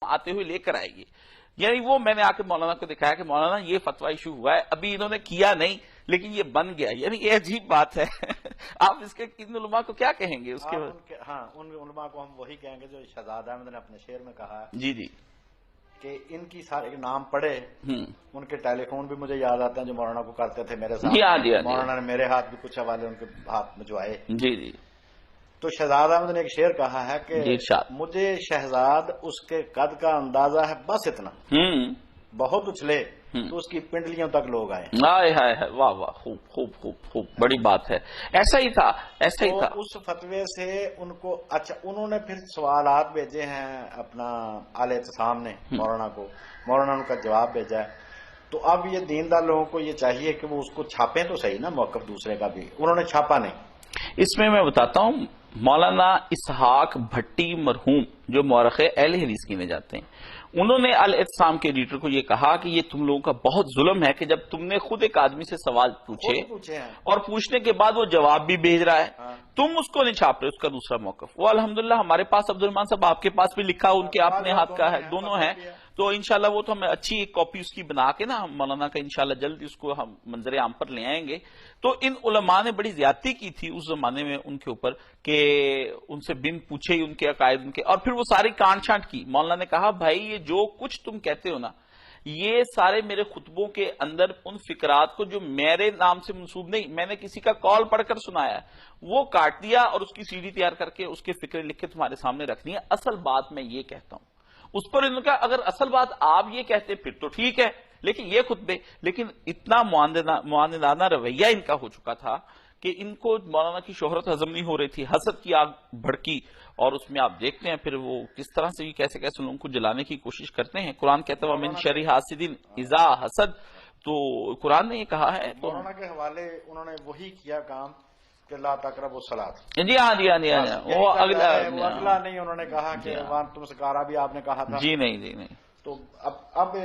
آتے ہوئے لے کر آئے گی. یعنی وہ میں نے آ کے مولانا کو دکھایا کہ مولانا یہ فتویٰ ایشو ہوا ہے, ابھی انہوں نے کیا نہیں لیکن یہ بن گیا. یعنی یہ عجیب بات ہے. آپ اس کے ان علماء کو کیا کہیں گے؟ اس کے ہاں ان علماء کو ہم وہی کہیں گے جو شہزاد احمد نے اپنے شعر میں کہا ہے. جی جی, کہ ان کی سارے نام پڑھے, ان کے ٹیلی فون بھی مجھے یاد آتے ہیں جو مولانا کو کرتے تھے میرے ساتھ. مولانا نے میرے ہاتھ بھی کچھ حوالے ان کے ہاتھ بھجوائے. جی جی. تو شہزاد احمد نے ایک شعر کہا ہے کہ مجھے شہزاد اس کے قد کا اندازہ ہے بس اتنا, بہت اچھلے تو اس کی پنڈلیوں تک لوگ آئے. واہ واہ, خوب خوب خوب خوب, بڑی بات ہے. ایسا ہی تھا, ایسا ہی تھا. اس فتوے سے ان کو اچھا, انہوں نے پھر سوالات بھیجے ہیں اپنا اعلی اعتصام نے مولانا کو, مولانا ان کا جواب بھیجا ہے. تو اب یہ دیندار لوگوں کو یہ چاہیے کہ وہ اس کو چھاپیں تو صحیح نا, موقف دوسرے کا بھی. انہوں نے چھاپا نہیں. اس میں بتاتا ہوں, مولانا اسحاق بھٹی مرحوم جو مورخ اہل حدیث گنے جاتے ہیں, انہوں نے الاعتصام کے ایڈیٹر کو یہ کہا کہ یہ تم لوگوں کا بہت ظلم ہے کہ جب تم نے خود ایک آدمی سے سوال پوچھے اور پوچھنے کے بعد وہ جواب بھی بھیج رہا ہے, تم اس کو نہیں چھاپ رہے. اس کا دوسرا موقف, وہ الحمدللہ ہمارے پاس عبد الرحمان صاحب آپ کے پاس بھی لکھا, ان کے اپنے ہاتھ کا ہے, دونوں ہیں. تو انشاءاللہ وہ تو ہمیں اچھی ایک کاپی اس کی بنا کے نا مولانا کا انشاءاللہ جلد اس کو ہم منظر عام پر لے آئیں گے. تو ان علماء نے بڑی زیادتی کی تھی اس زمانے میں ان کے اوپر کہ ان سے بن پوچھے ہی ان کے عقائد ان کے, اور پھر وہ ساری کانٹ چھانٹ کی. مولانا نے کہا بھائی یہ جو کچھ تم کہتے ہو نا, یہ سارے میرے خطبوں کے اندر ان فکرات کو جو میرے نام سے منسوب نہیں, میں نے کسی کا کال پڑھ کر سنایا ہے, وہ کاٹ دیا اور اس کی سی ڈی تیار کر کے اس کے فکرے لکھ کے تمہارے سامنے رکھنی ہے. اصل بات میں یہ کہتا ہوں. اس پر انہوں نے کہا اگر اصل بات آپ یہ کہتے پھر تو ٹھیک ہے, لیکن یہ خطبے, لیکن اتنا معاندانہ رویہ ان کا ہو چکا تھا کہ ان کو مولانا کی شہرت ہضم نہیں ہو رہی تھی. حسد کی آگ بھڑکی, اور اس میں آپ دیکھتے ہیں پھر وہ کس طرح سے کیسے کیسے لوگوں کو جلانے کی کوشش کرتے ہیں. قرآن کہتا ہے وَمِن شَرِّ حَاسِدٍ إِذَا حَسَدَ, تو قرآن نے یہ کہا ہے. مولانا کے حوالے انہوں نے وہی کیا کام کہ لا تقربوا الصلاۃ. جی ہاں جی ہاں جی ہاں, وہ اگلا نہیں. انہوں نے کہا کہ تم سکارا بھی آپ نے کہا تھا. جی نہیں جی نہیں. تو اب